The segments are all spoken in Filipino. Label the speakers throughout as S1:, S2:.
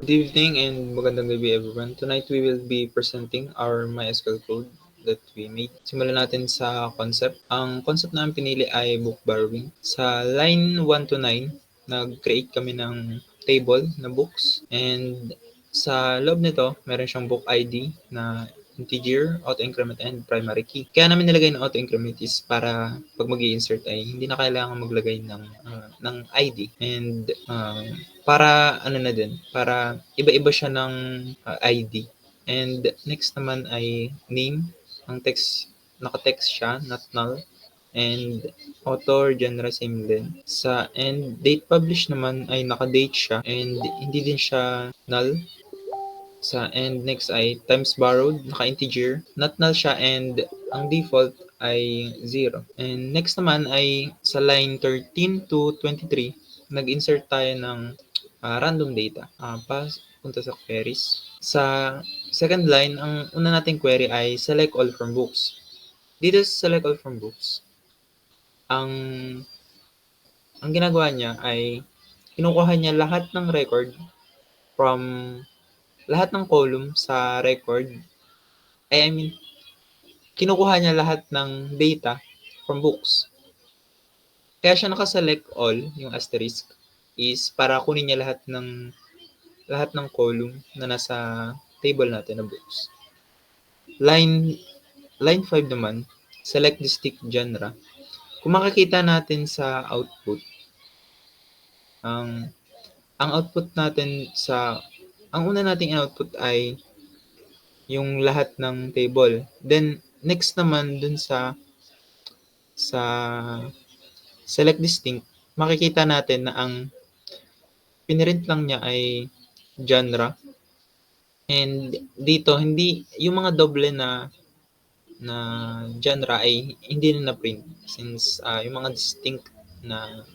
S1: Good evening and magandang gabi everyone. Tonight we will be presenting our MySQL code that we made. Simulan natin sa concept. Ang concept na pinili ay book borrowing. Sa line 1 to 9, nag-create kami ng table na books, and sa loob nito, meron siyang book ID na integer, auto-increment, and primary key. Kaya namin nilagay ng auto-increment is para pag mag-i-insert ay hindi na kailangan maglagay ng ID. And para ano na din, para iba-iba siya ng ID. And next naman ay name. Ang text, naka-text siya, not null. And author, genre, same din. And date published naman ay naka-date siya and hindi din siya null. And next ay times borrowed, naka-integer, not null siya, and ang default ay 0. And next naman ay sa line 13 to 23, nag-insert tayo ng random data. Punta sa queries. Sa second line, ang una nating query ay select all from books. Dito sa select all from books, ang ginagawa niya ay kinukuha niya lahat ng record from lahat ng column sa record. I mean, kinukuha niya lahat ng data from books. Kaya siya naka-select all, yung asterisk, is para kunin niya lahat ng column na nasa table natin na books. Line 5 naman, select distinct genre. Kung makikita natin sa output, ang output natin ang una nating output ay yung lahat ng table. Then next naman dun sa select distinct, makikita natin na ang pinrint lang niya ay genre. And dito hindi yung mga doble na genre ay hindi na na-print since yung mga distinct na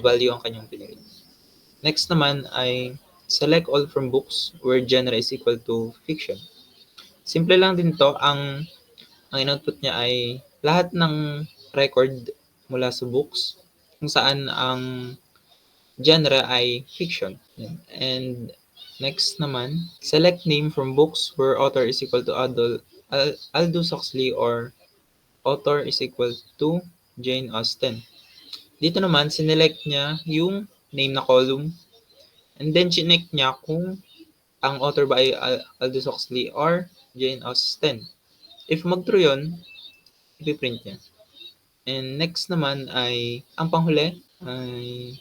S1: value ang kanyang pinrint. Next naman ay select all from books where genre is equal to fiction. Simple lang din to. Ang input niya ay lahat ng record mula sa books kung saan ang genre ay fiction. And next naman, select name from books where author is equal to Aldous Huxley or author is equal to Jane Austen. Dito naman, sinelect niya yung name na column, and then chinek niya kung ang author ba ay Aldous Huxley or Jane Austen. If mag-true yun, ipiprint niya. And next naman ay, ang panghuli ay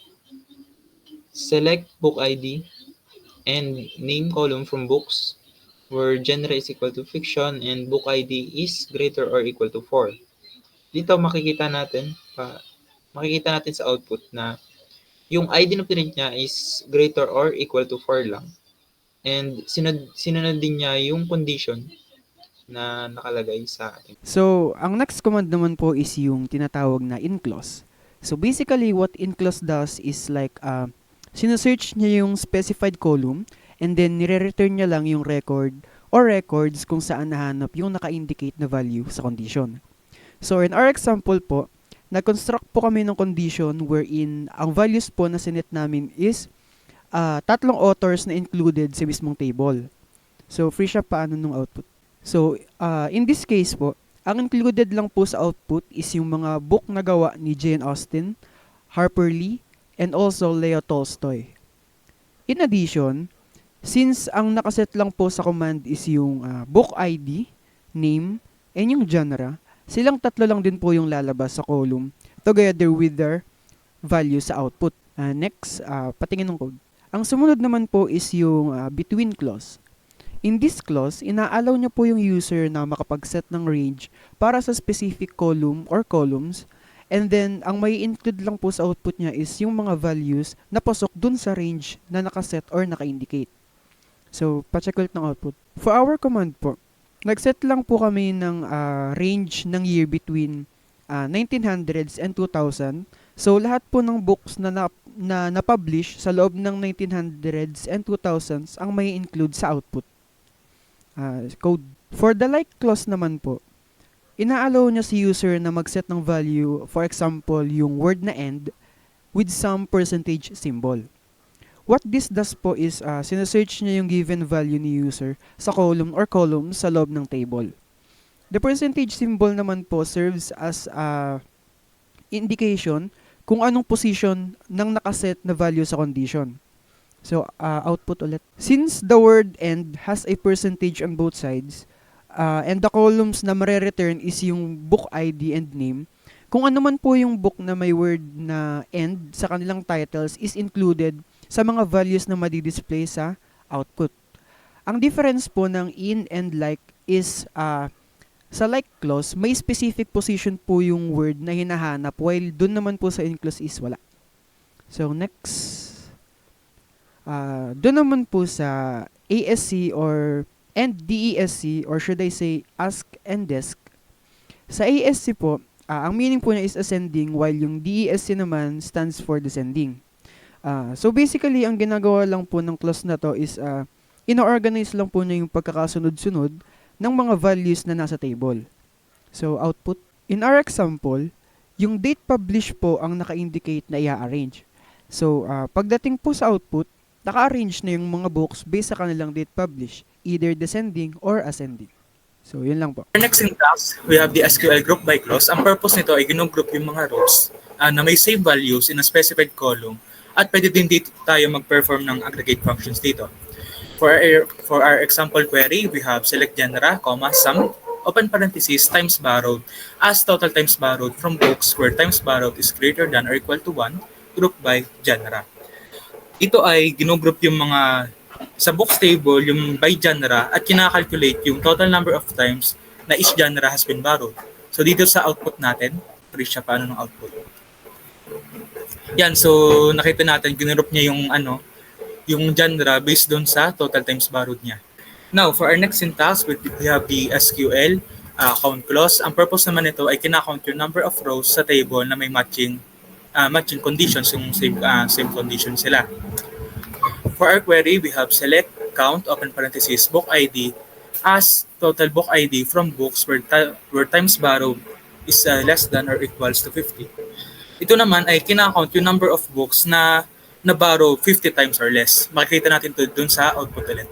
S1: select book ID and name column from books where genre is equal to fiction and book ID is greater or equal to 4. Dito makikita natin sa output na yung ID na print niya is greater or equal to 4 lang. And sinunod din niya yung condition na nakalagay sa ating.
S2: So, ang next command naman po is yung tinatawag na inclose. So, basically, what inclose does is like, sinesearch niya yung specified column and then nire-return niya lang yung record or records kung saan nahanap yung naka-indicate na value sa condition. So, in our example po, nag-construct po kami ng condition wherein ang values po na sinet namin is tatlong authors na included sa mismong table. So, free siya paano nung output. So, in this case po, ang included lang po sa output is yung mga book na gawa ni Jane Austen, Harper Lee, and also Leo Tolstoy. In addition, since ang nakaset lang po sa command is yung book ID, name, and yung genre, silang tatlo lang din po yung lalabas sa column together with their value sa output. Next, patingin ng code. Ang sumunod naman po is yung between clause. In this clause, inaalaw niya po yung user na makapag-set ng range para sa specific column or columns, and then ang may include lang po sa output niya is yung mga values na pasok dun sa range na nakaset or naka-indicate. So, pa-check ulit ng output. For our command po, nag-set lang po kami ng range ng year between 1900s and 2000. So, lahat po ng books na na-publish sa loob ng 1900s and 2000s ang may include sa output code. For the like clause naman po, inaalaw niya si user na mag-set ng value, for example, yung word na end with some percentage symbol. What this does po is sinesearch niya yung given value ni user sa column or columns sa loob ng table. The percentage symbol naman po serves as a indication kung anong position ng nakaset na value sa condition. So, output ulit. Since the word end has a percentage on both sides, and the columns na mare-return is yung book ID and name, kung ano man po yung book na may word na end sa kanilang titles is included sa mga values na madi-display sa output. Ang difference po ng in and like is sa like clause, may specific position po yung word na hinahanap while dun naman po sa in clause is wala. So next, dun naman po sa ASC and DESC, or should I say ask and desk. Sa ASC po, ang meaning po niya is ascending while yung DESC naman stands for descending. So basically, ang ginagawa lang po ng clause na to is ino-organize lang po niya yung pagkakasunod-sunod ng mga values na nasa table. So output, in our example, yung date publish po ang naka-indicate na i-arrange. So pagdating po sa output, naka-arrange na yung mga books based sa kanilang date publish, either descending or ascending. So yun lang po.
S3: For next syntax, we have the SQL group by clause. Ang purpose nito ay ginugroup yung mga rows na may same values in a specified column, at pwede din dito tayo mag-perform ng aggregate functions dito. For our example query, we have select genre, sum, open parenthesis, times borrowed as total times borrowed from books where times borrowed is greater than or equal to 1, group by genre. Ito ay ginugroup yung mga sa books table, yung by genre, at kinakalculate yung total number of times na each genre has been borrowed. So dito sa output natin, reach siya paano ng output. Yan, so nakita natin, ginroup niya yung yung genre based doon sa total times borrowed niya. Now, for our next syntax, we have the SQL count clause. Ang purpose naman nito ay kinakount yung number of rows sa table na may matching conditions, yung same condition sila. For our query, we have select, count, open parenthesis, book ID as total book ID from books where times borrowed is less than or equals to 50. Ito naman ay kinakount yung number of books na na-borrow 50 times or less. Makikita natin ito dun sa output ulit.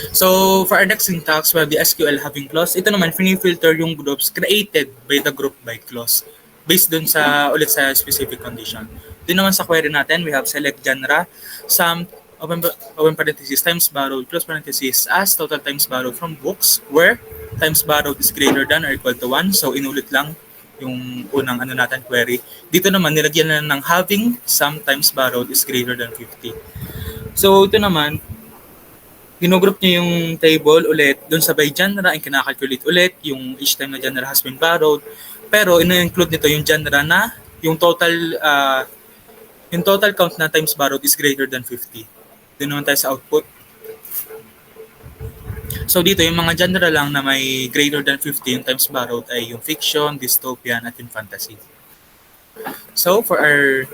S3: So, for our next syntax, we have the SQL having clause. Ito naman, filter yung groups created by the group by clause based dun sa specific condition. Dun naman sa query natin, we have select genre, sum, open parenthesis, times borrowed, close parenthesis, as total times borrowed from books where times borrowed is greater than or equal to 1. So, inulit lang yung unang natin query. Dito naman, nilagyan na ng having sum times borrowed is greater than 50. So, ito naman, ginugroup niya yung table ulit dun sa by genre, and kinakalculate ulit yung each time na genre has been borrowed. Pero, ino-include nito yung genre na yung total count na times borrowed is greater than 50. Doon naman tayo sa output. So dito, yung mga genre lang na may greater than 50 times borrowed ay yung fiction, dystopian, at yung fantasy. So for our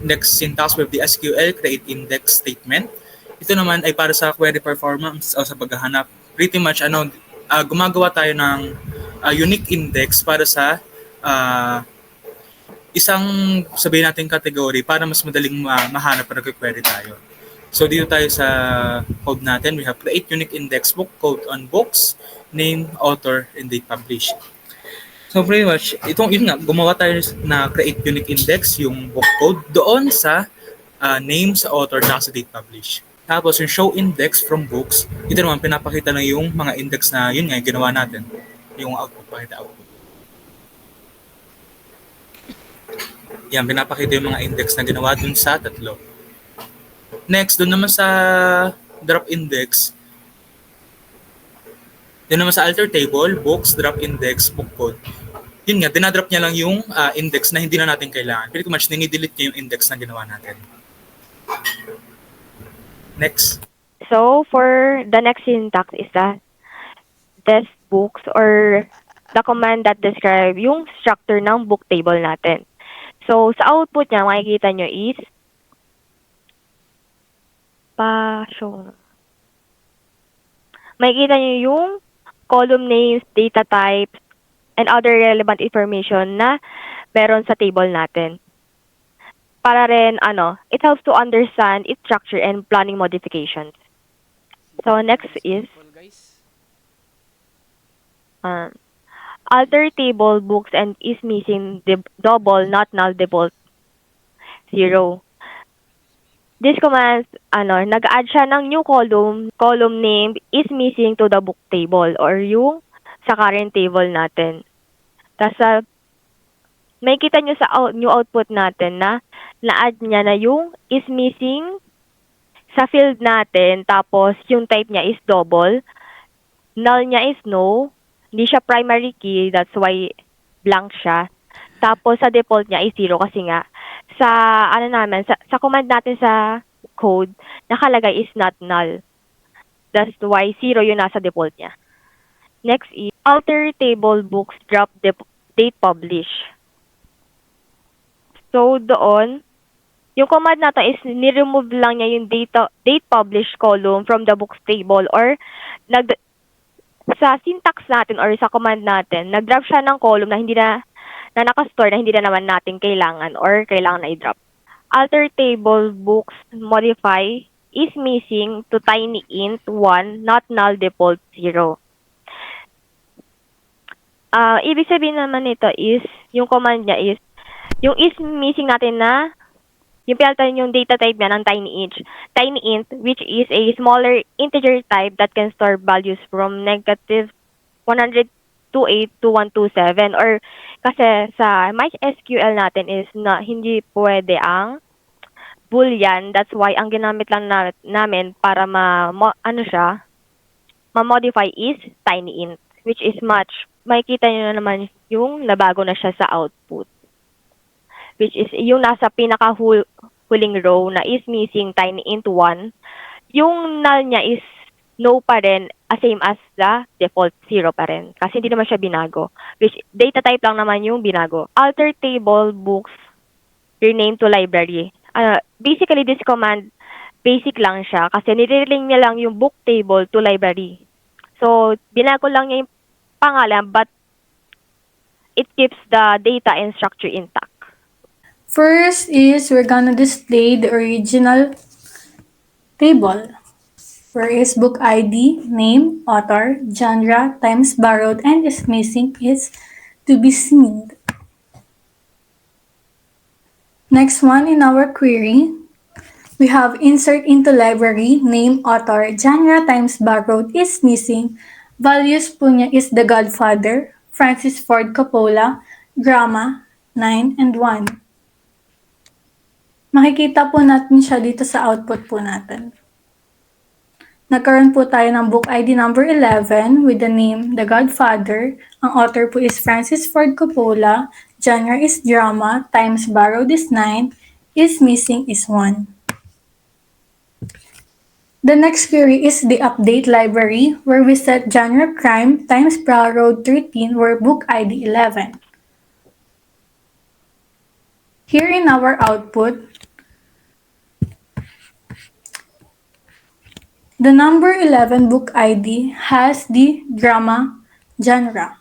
S3: next syntax, we have the SQL create index statement. Ito naman ay para sa query performance o sa paghahanap. Pretty much, gumagawa tayo ng unique index para sa isang, sabihin natin, category para mas madaling mahanap para nag-query tayo. So dito tayo sa code natin, we have create unique index book code on books, name, author, and date published. So pretty much, yun nga, gumawa tayo na create unique index, yung book code, doon sa name, sa author, at sa date published. Tapos yung show index from books, ito naman pinapakita na yung mga index na yun nga, ginawa natin. Yung output, pakita output. Yan, pinapakita yung mga index na ginawa dun sa tatlo. Next, doon naman sa drop index, doon naman sa alter table, books, drop index, book code. Yun nga, dinadrop niya lang yung index na hindi na natin kailangan. Pretty much, nini-delete niya yung index na ginawa natin. Next.
S4: So, for the next syntax is the test books or the command that describe yung structure ng book table natin. So, sa output niya, makikita nyo is makikita nyo yung column names, data types, and other relevant information na meron sa table natin. para rin, it helps to understand its structure and planning modifications. So, next is, um, alter table books and is missing double, not null, default, 0. This command, nag-add siya ng new column name is missing to the book table or yung sa current table natin. Tapos, may kita nyo sa new output natin na na-add niya na yung is missing sa field natin, tapos yung type niya is double, null niya is no, hindi siya primary key, that's why blank siya. Tapos sa default niya is 0 kasi nga sa sa command natin sa code nakalagay is not null. That's why 0 yung nasa default niya. Next is alter table books drop date publish. So doon yung command na to is ni-remove lang niya yung date publish column from the books table or sa syntax natin or sa command natin, nag-drop siya ng column na hindi na nakastore na hindi na naman natin kailangan or kailangan na i-drop. Alter table books modify is missing to tiny int 1, not null default 0. Ibig sabihin naman nito is, yung command niya is, yung is missing natin na, yung pinalitan yung data type niya ng tiny int, which is a smaller integer type that can store values from negative 128 to 127. Or kasi sa MySQL natin is na hindi pwede ang boolean. That's why ang ginamit lang namin para ma-modify is tiny int, which is makikita nyo na naman yung nabago na siya sa output. Which is yung nasa pinaka-huling row na is missing tiny int 1. Yung null niya is no pa rin, same as the default 0 pa rin. Kasi hindi naman siya binago. Which data type lang naman yung binago. Alter table books rename to library. Basically, this command, basic lang siya kasi nire-link niya lang yung book table to library. So, binago lang niya yung pangalan but it keeps the data and structure intact.
S5: First is we're gonna display the original table, where is book ID, name, author, genre, times borrowed, and is missing is to be seen. Next one in our query, we have insert into library, name, author, genre, times borrowed is missing. Values po niya is The Godfather, Francis Ford Coppola, drama, 9 and 1. Makikita po natin siya dito sa output po natin. Nagkaroon po tayo ng book ID number 11 with the name The Godfather. Ang author po is Francis Ford Coppola. Genre is drama. Times borrowed is 9. Is missing is 1. The next query is the update library where we set genre crime times borrowed 13 where book ID 11. Here in our output, the number 11 book ID has the drama genre.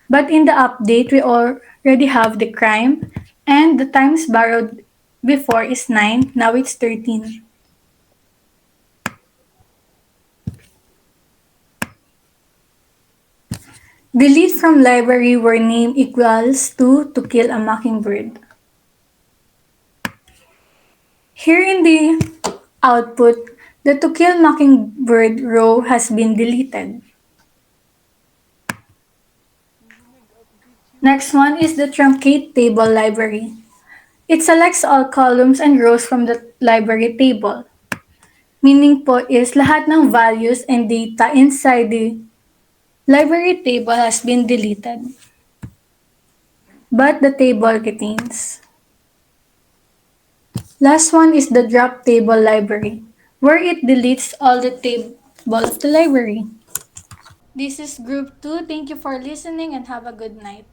S5: But in the update, we already have the crime and the times borrowed before is 9, now it's 13. Delete from library where name equals To Kill a Mockingbird. Here in the output, the To Kill Mockingbird row has been deleted. Next one is the truncate table library. It selects all columns and rows from the library table. Meaning po is lahat ng values and data inside the library table has been deleted. But the table retains. Last one is the drop table library, where it deletes all the table of the library. This is group 2. Thank you for listening and have a good night.